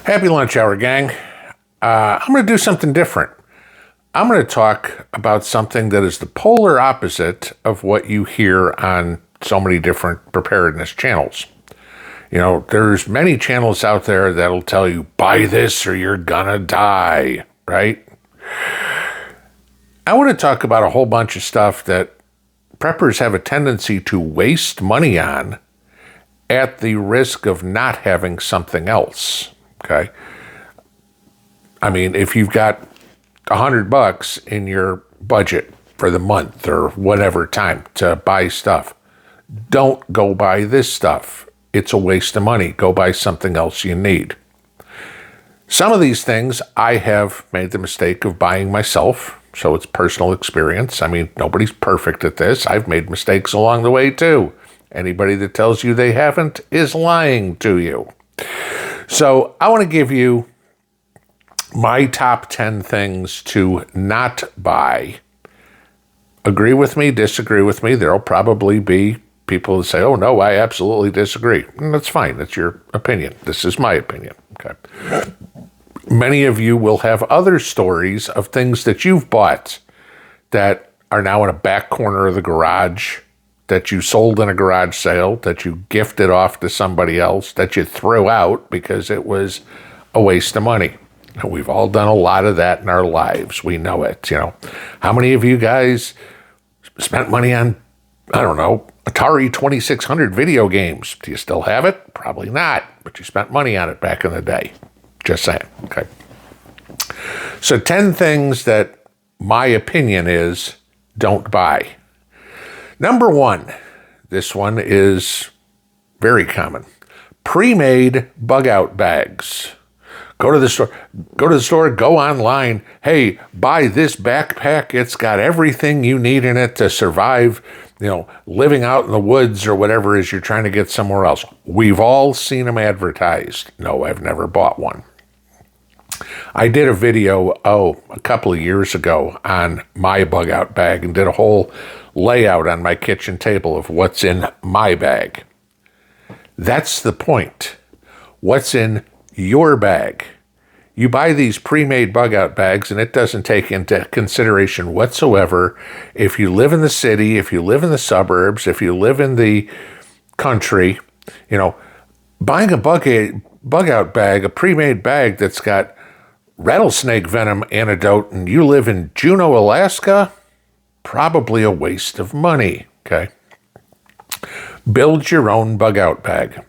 Happy lunch hour, gang. I'm going to do something different. I'm going to talk about something that is the polar opposite of what you hear on so many different preparedness channels. You know, there's many channels out there that'll tell you, buy this or you're gonna die, right? I want to talk about a whole bunch of stuff that preppers have a tendency to waste money on at the risk of not having something else. Okay. I mean, if you've got $100 in your budget for the month or whatever time to buy stuff, don't go buy this stuff. It's a waste of money. Go buy something else you need. Some of these things I have made the mistake of buying myself, so it's personal experience. I mean, nobody's perfect at this. I've made mistakes along the way too. Anybody that tells you they haven't is lying to you. So I want to give you my top 10 things to not buy. Agree with me, disagree with me. There'll probably be people that say, oh no, I absolutely disagree. And that's fine. That's your opinion. This is my opinion. Okay. Many of you will have other stories of things that you've bought that are now in a back corner of the garage, that you sold in a garage sale, that you gifted off to somebody else, that you threw out because it was a waste of money. And we've all done a lot of that in our lives. We know it, you know. How many of you guys spent money on, I don't know, Atari 2600 video games? Do you still have it? Probably not, but you spent money on it back in the day. Just saying, okay. So 10 things that my opinion is don't buy. Number 1, this one is very common. Pre-made bug-out bags. Go to the store, go online. Hey, buy this backpack. It's got everything you need in it to survive, you know, living out in the woods or whatever it is you're trying to get somewhere else. We've all seen them advertised. No, I've never bought one. I did a video, a couple of years ago on my bug-out bag and did a whole layout on my kitchen table of what's in my bag. That's the point. What's in your bag? You buy these pre-made bug-out bags and it doesn't take into consideration whatsoever if you live in the city, if you live in the suburbs, if you live in the country. You know, buying a bug-out bag, a pre-made bag that's got rattlesnake venom antidote and you live in Juneau, Alaska, probably a waste of money, okay? Build your own bug-out bag.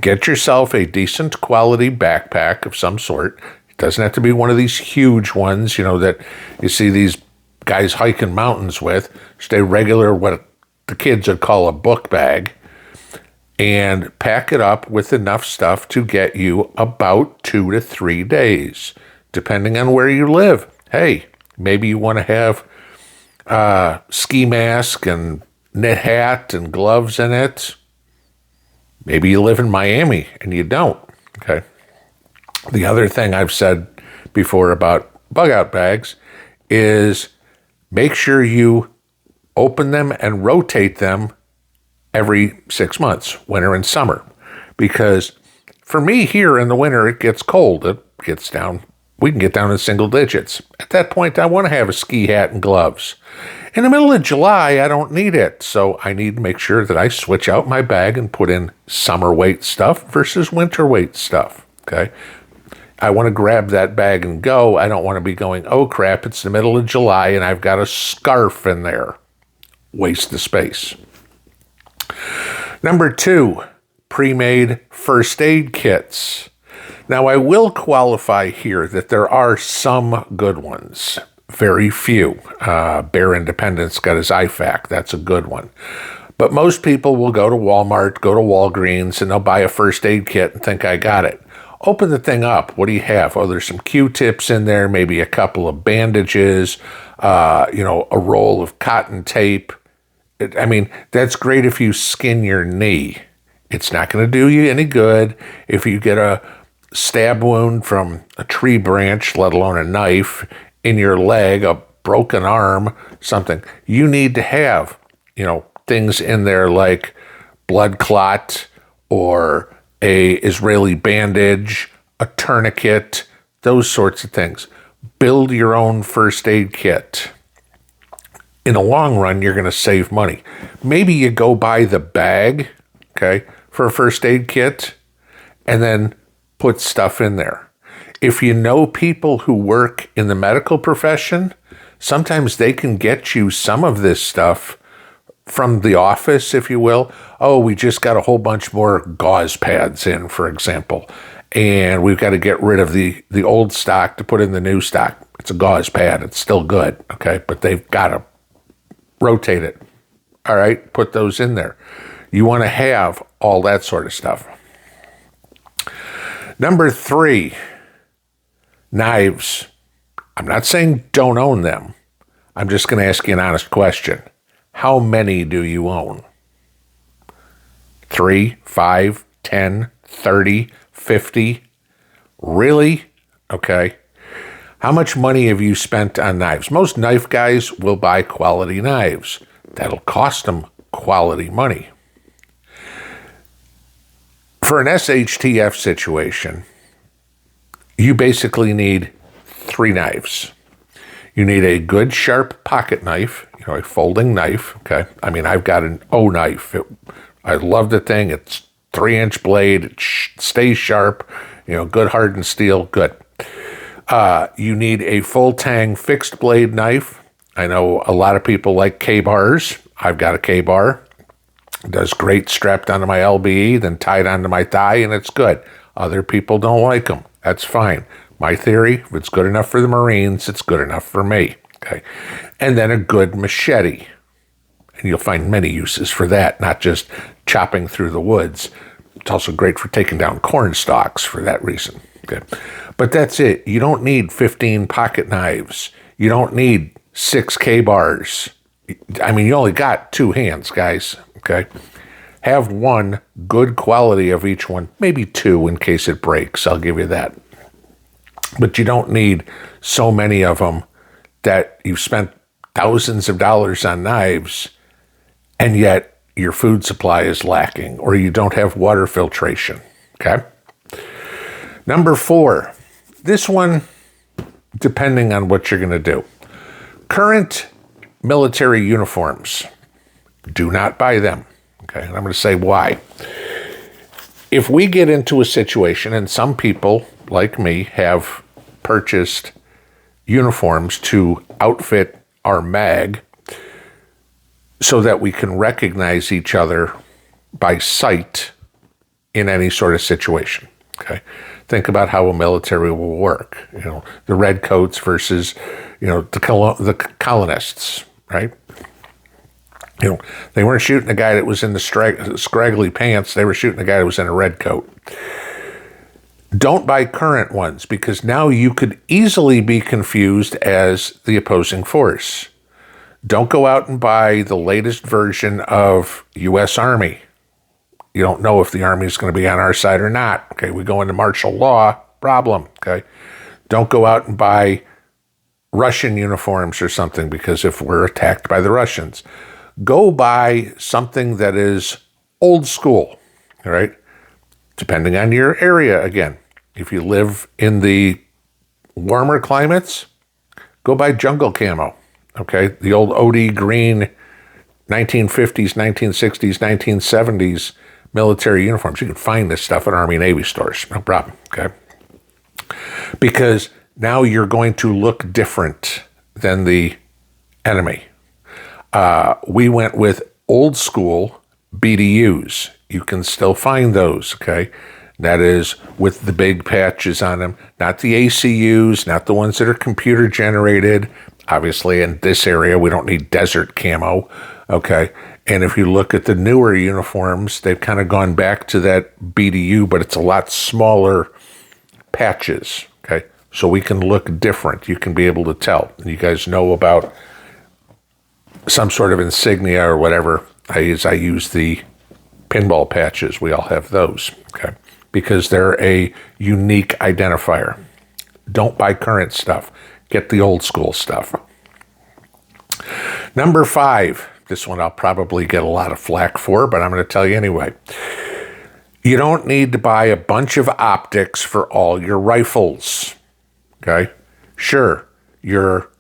Get yourself a decent quality backpack of some sort. It doesn't have to be one of these huge ones, you know, that you see these guys hiking mountains with. Just a regular, what the kids would call a book bag. And pack it up with enough stuff to get you about 2 to 3 days, depending on where you live. Hey, maybe you want to have ski mask and knit hat and gloves in it. Maybe you live in Miami and you don't, okay? The other thing I've said before about bug-out bags is make sure you open them and rotate them every 6 months, winter and summer. Because for me here in the winter, it gets cold. It gets down, we can get down to single digits. At that point, I want to have a ski hat and gloves. In the middle of July, I don't need it. So I need to make sure that I switch out my bag and put in summer weight stuff versus winter weight stuff, okay? I want to grab that bag and go. I don't want to be going, oh crap, it's the middle of July and I've got a scarf in there. Waste of space. Number 2, pre-made first aid kits. Now, I will qualify here that there are some good ones. Very few. Bear Independence got his IFAC. That's a good one. But most people will go to Walmart, go to Walgreens, and they'll buy a first aid kit and think, I got it. Open the thing up. What do you have? Oh, there's some Q-tips in there, maybe a couple of bandages, you know, a roll of cotton tape. I mean, that's great if you skin your knee. It's not going to do you any good if you get a stab wound from a tree branch, let alone a knife, in your leg, a broken arm, something. You need to have, you know, things in there like blood clot or a Israeli bandage, a tourniquet, those sorts of things. Build your own first aid kit. In the long run, you're going to save money. Maybe you go buy the bag, okay, for a first aid kit, and then put stuff in there. If you know people who work in the medical profession, sometimes they can get you some of this stuff from the office, if you will. Oh, we just got a whole bunch more gauze pads in, for example, and we've got to get rid of the old stock to put in the new stock. It's a gauze pad. It's still good, okay, but they've got to rotate it. All right, put those in there. You want to have all that sort of stuff. Number 3, knives. I'm not saying don't own them. I'm just going to ask you an honest question. How many do you own? 3, 5, 10, 30, 50? Really? Okay. How much money have you spent on knives? Most knife guys will buy quality knives. That'll cost them quality money. For an SHTF situation, you basically need 3 knives. You need a good sharp pocket knife, a folding knife, okay? I mean, I've got an O knife. I love the thing. It's 3-inch blade. It stays sharp, good hardened steel, good. You need a full tang fixed blade knife. I know a lot of people like K-bars. I've got a K-bar. It does great strapped onto my LBE, then tied onto my thigh, and it's good. Other people don't like them. That's fine. My theory, if it's good enough for the Marines, it's good enough for me. Okay. And then a good machete. And you'll find many uses for that, not just chopping through the woods. It's also great for taking down corn stalks for that reason. Okay. But that's it. You don't need 15 pocket knives. You don't need 6 K-bars. I mean, you only got 2 hands, guys. Okay. Have one good quality of each one, maybe 2 in case it breaks. I'll give you that. But you don't need so many of them that you've spent thousands of dollars on knives, and yet your food supply is lacking, or you don't have water filtration. Okay. Number 4, this one, depending on what you're going to do. Current military uniforms, do not buy them. Okay, and I'm going to say why. If we get into a situation, and some people, like me, have purchased uniforms to outfit our mag so that we can recognize each other by sight in any sort of situation. Okay, think about how a military will work. The red coats versus, the colonists, right? They weren't shooting a guy that was in the scraggly pants. They were shooting a guy that was in a red coat. Don't buy current ones, because now you could easily be confused as the opposing force. Don't go out and buy the latest version of U.S. Army. You don't know if the Army is going to be on our side or not. Okay, we go into martial law, problem. Okay, don't go out and buy Russian uniforms or something, because if we're attacked by the Russians, go buy something that is old school, all right? Depending on your area, again. If you live in the warmer climates, go buy jungle camo, okay? The old OD green 1950s, 1960s, 1970s military uniforms. You can find this stuff at Army Navy stores, no problem, okay? Because now you're going to look different than the enemy. We went with old school BDUs. You can still find those, okay? That is with the big patches on them, not the ACUs, not the ones that are computer generated. Obviously, in this area, we don't need desert camo, okay? And if you look at the newer uniforms, they've kind of gone back to that BDU, but it's a lot smaller patches, okay? So we can look different. You can be able to tell. You guys know about some sort of insignia or whatever. I use the pinball patches. We all have those, okay? Because they're a unique identifier. Don't buy current stuff. Get the old school stuff. Number 5, this one I'll probably get a lot of flack for, but I'm going to tell you anyway. You don't need to buy a bunch of optics for all your rifles, okay? Sure, your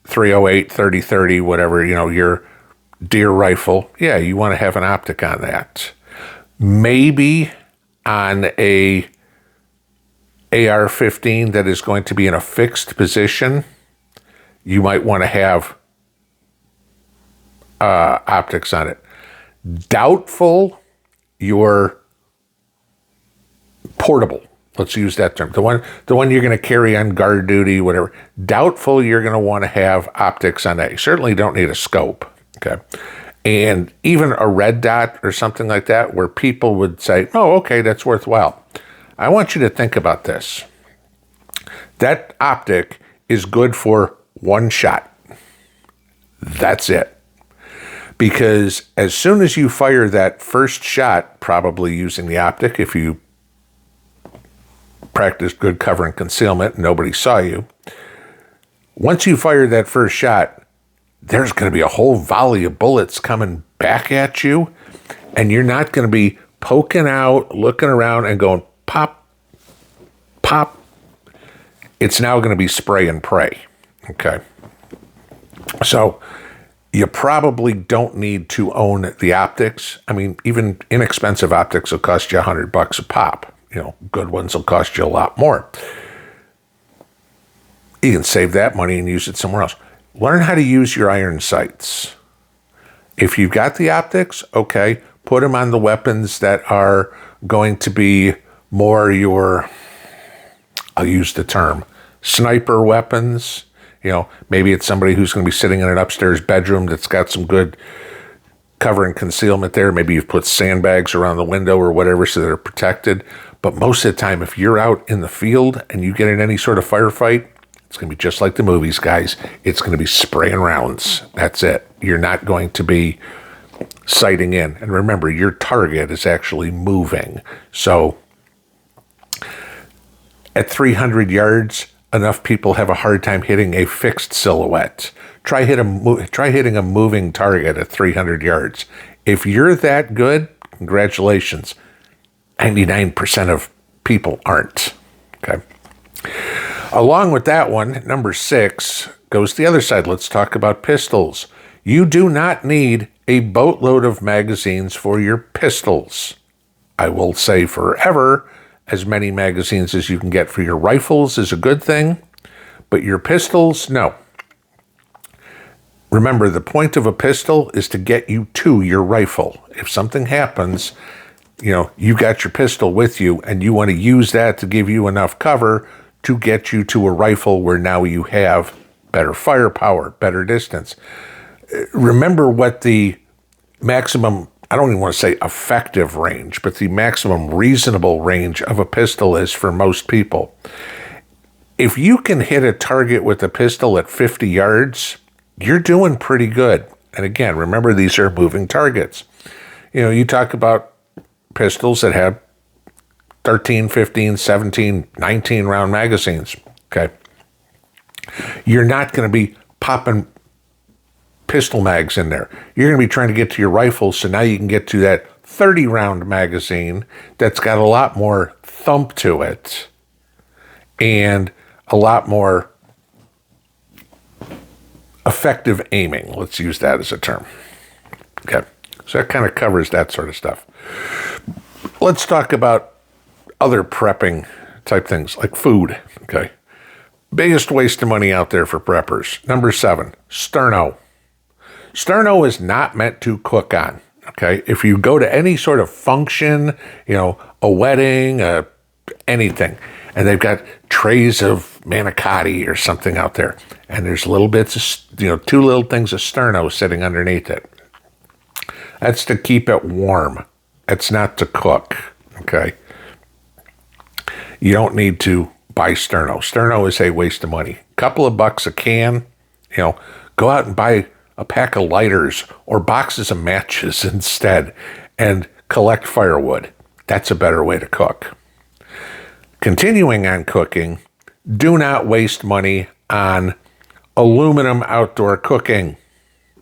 308, 30-30, whatever, your deer rifle, yeah, you want to have an optic on that. Maybe on a AR-15 that is going to be in a fixed position, you might want to have optics on it. Doubtful your portable, let's use that term, the one you're going to carry on guard duty, whatever. Doubtful you're going to want to have optics on that. You certainly don't need a scope, okay? And even a red dot or something like that, where people would say, oh, okay, that's worthwhile. I want you to think about this. That optic is good for one shot. That's it. Because as soon as you fire that first shot, probably using the optic, if you practiced good cover and concealment and nobody saw you, once you fire that first shot, there's going to be a whole volley of bullets coming back at you, and you're not going to be poking out, looking around, and going pop, pop. It's now going to be spray and pray, okay? So you probably don't need to own the optics. I mean, even inexpensive optics will cost you $100 a pop. Good ones will cost you a lot more. You can save that money and use it somewhere else. Learn how to use your iron sights. If you've got the optics, okay, put them on the weapons that are going to be more your, I'll use the term, sniper weapons. Maybe it's somebody who's going to be sitting in an upstairs bedroom that's got some good cover and concealment there. Maybe you've put sandbags around the window or whatever so they're protected. But most of the time, if you're out in the field and you get in any sort of firefight, it's going to be just like the movies, guys. It's going to be spraying rounds. That's it. You're not going to be sighting in. And remember, your target is actually moving. So at 300 yards, enough people have a hard time hitting a fixed silhouette. Try hitting a moving target at 300 yards. If you're that good, congratulations. 99% of people aren't. Okay. Along with that one, number 6 goes the other side. Let's talk about pistols. You do not need a boatload of magazines for your pistols. I will say forever, as many magazines as you can get for your rifles is a good thing, but your pistols, no. Remember, the point of a pistol is to get you to your rifle. If something happens, you've got your pistol with you and you want to use that to give you enough cover to get you to a rifle where now you have better firepower, better distance. Remember what the maximum, I don't even want to say effective range, but the maximum reasonable range of a pistol is for most people. If you can hit a target with a pistol at 50 yards, you're doing pretty good. And again, remember, these are moving targets. You talk about pistols that have 13, 15, 17, 19 round magazines, okay? You're not going to be popping pistol mags in there. You're going to be trying to get to your rifle, so now you can get to that 30 round magazine that's got a lot more thump to it and a lot more effective aiming. Let's use that as a term. Okay, so that kind of covers that sort of stuff. Let's talk about other prepping type things like food, okay? Biggest waste of money out there for preppers. Number 7, Sterno. Sterno is not meant to cook on, okay? If you go to any sort of function, a wedding, anything, and they've got trays of manicotti or something out there, and there's little bits of, 2 little things of Sterno sitting underneath it. That's to keep it warm. It's not to cook, okay? You don't need to buy Sterno. Sterno is a waste of money. Couple of bucks a can, go out and buy a pack of lighters or boxes of matches instead and collect firewood. That's a better way to cook. Continuing on cooking, do not waste money on aluminum outdoor cooking.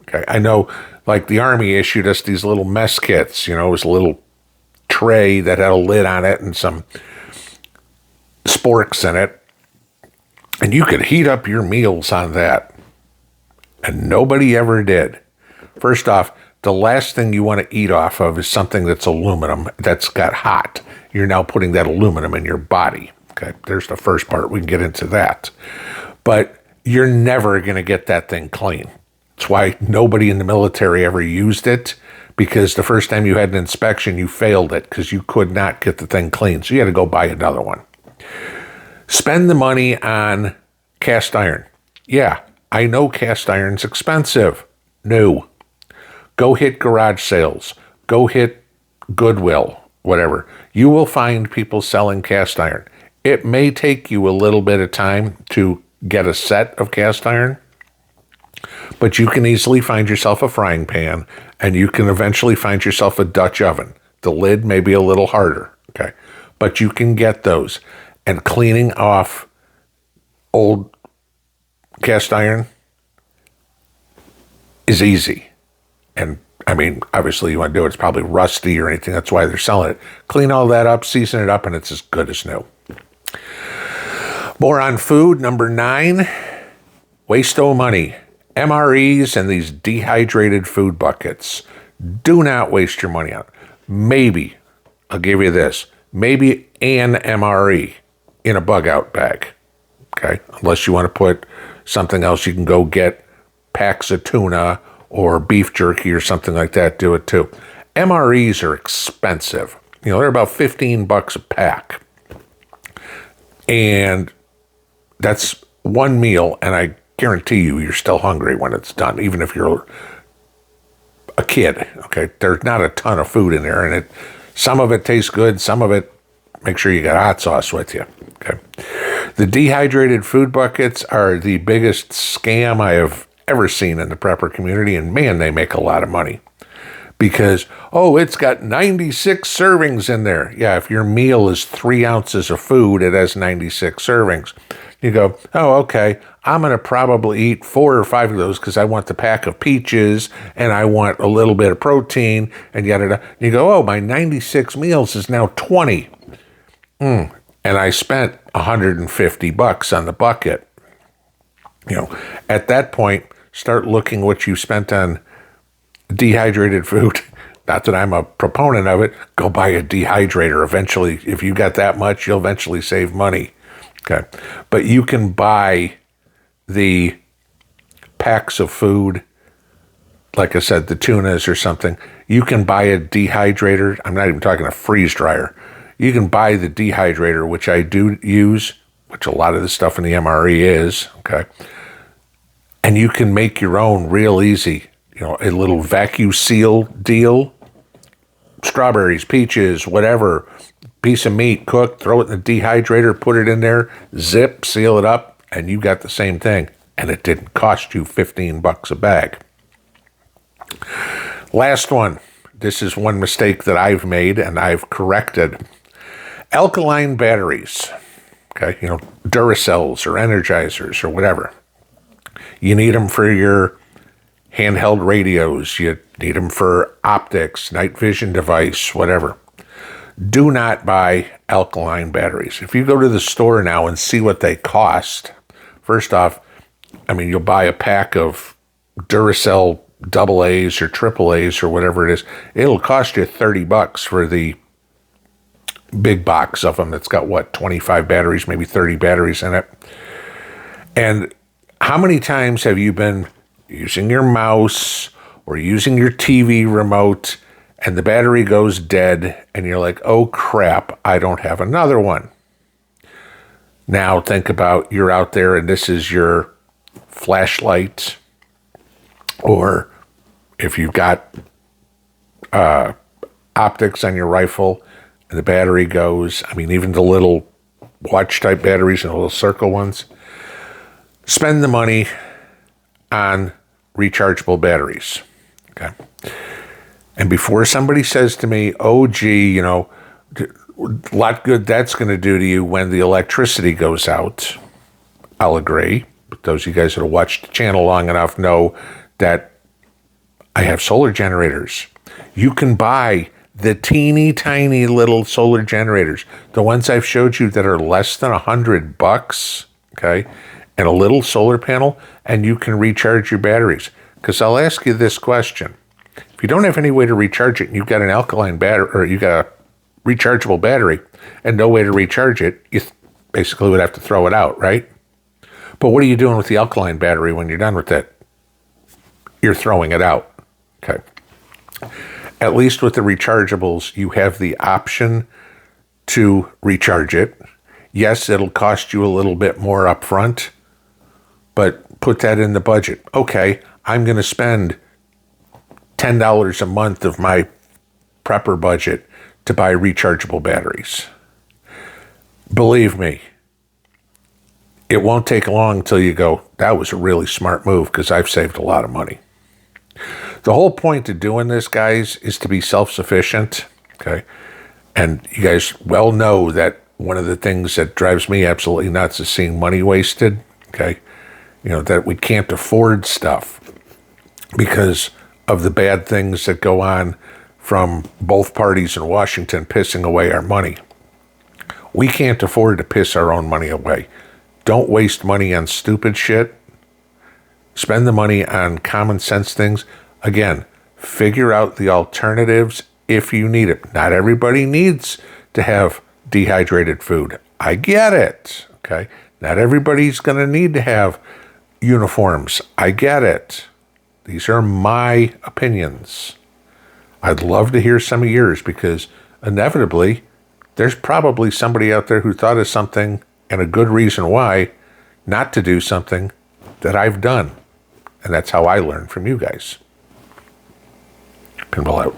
Okay, I know, like the Army issued us these little mess kits, it was a little tray that had a lid on it and some sporks in it. And you could heat up your meals on that. And nobody ever did. First off, the last thing you want to eat off of is something that's aluminum that's got hot. You're now putting that aluminum in your body. Okay, there's the first part. We can get into that. But you're never going to get that thing clean. That's why nobody in the military ever used it, because the first time you had an inspection, you failed it because you could not get the thing clean. So you had to go buy another one. Spend the money on cast iron. Yeah, I know cast iron's expensive. No. Go hit garage sales. Go hit Goodwill, whatever. You will find people selling cast iron. It may take you a little bit of time to get a set of cast iron, but you can easily find yourself a frying pan, and you can eventually find yourself a Dutch oven. The lid may be a little harder, okay? But you can get those. And cleaning off old cast iron is easy. And, I mean, obviously you want to do it. It's probably rusty or anything. That's why they're selling it. Clean all that up, season it up, and it's as good as new. More on food. Number 9, waste no money. MREs and these dehydrated food buckets. Do not waste your money on it. Maybe, I'll give you this, maybe an MRE in a bug-out bag. Okay? Unless you want to put something else, you can go get packs of tuna or beef jerky or something like that. Do it too. MREs are expensive. You know, they're about $15 a pack. And that's one meal, and I guarantee you're still hungry when it's done, even if you're a kid. Okay, there's not a ton of food in there, and some of it tastes good, some of it, make sure you got hot sauce with you. Okay, the dehydrated food buckets are the biggest scam I have ever seen in the prepper community, and man, they make a lot of money. Because, oh, it's got 96 servings in there. Yeah, if your meal is 3 ounces of food, it has 96 servings. You go, oh, okay, I'm going to probably eat 4 or 5 of those because I want the pack of peaches and I want a little bit of protein and yada yada. You go, oh, my 96 meals is now 20. And I spent $150 on the bucket. You know, at that point, start looking what you spent on dehydrated food. Not that I'm a proponent of it. Go buy a dehydrator. Eventually, if you got that much, you'll eventually save money. Okay. But you can buy the packs of food, like I said, the tunas or something. You can buy a dehydrator. I'm not even talking a freeze dryer. You can buy the dehydrator, which I do use, which a lot of the stuff in the MRE is. Okay. And you can make your own real easy. You know, a little vacuum seal deal, strawberries, peaches, whatever, piece of meat, cooked, throw it in the dehydrator, put it in there, zip, seal it up, and you got the same thing. And it didn't cost you $15 a bag. Last one. This is one mistake that I've made and I've corrected. Alkaline batteries. Okay, you know, Duracells or Energizers or whatever. You need them for your handheld radios, you need them for optics, night vision device, whatever. Do not buy alkaline batteries. If you go to the store now and see what they cost, first off, I mean, you'll buy a pack of Duracell AA's or AAA's or whatever it is. It'll cost you $30 for the big box of them that's got, what, 25 batteries, maybe 30 batteries in it. And how many times have you been using your mouse or using your TV remote and the battery goes dead and you're like, oh crap, I don't have another one. Now think about you're out there and this is your flashlight, or if you've got optics on your rifle and the battery goes, I mean, even the little watch type batteries and the little circle ones, spend the money on rechargeable batteries. Okay. And before somebody says to me, oh, gee, you know, a lot good that's going to do to you when the electricity goes out, I'll agree. But those of you guys that have watched the channel long enough know that I have solar generators. You can buy The teeny tiny little solar generators, the ones I've showed you that are less than $100, okay, and a little solar panel, and you can recharge your batteries. Because I'll ask you this question. If you don't have any way to recharge it, and you've got an alkaline battery, or you got a rechargeable battery, and no way to recharge it, you basically would have to throw it out, right? But what are you doing with the alkaline battery when you're done with it? You're throwing it out, okay? At least with the rechargeables, you have the option to recharge it. Yes, it'll cost you a little bit more up front, but put that in the budget. Okay, I'm going to spend $10 a month of my prepper budget to buy rechargeable batteries. Believe me, it won't take long till you go, that was a really smart move because I've saved a lot of money. The whole point of doing this, guys, is to be self-sufficient, okay? And you guys well know that one of the things that drives me absolutely nuts is seeing money wasted, okay? You know, that we can't afford stuff because of the bad things that go on from both parties in Washington pissing away our money. We can't afford to piss our own money away. Don't waste money on stupid shit. Spend the money on common sense things. Again, figure out the alternatives if you need it. Not everybody needs to have dehydrated food. I get it, okay? Not everybody's going to need to have uniforms. I get it. These are my opinions. I'd love to hear some of yours because inevitably there's probably somebody out there who thought of something and a good reason why not to do something that I've done. And that's how I learn from you guys. Pinball out.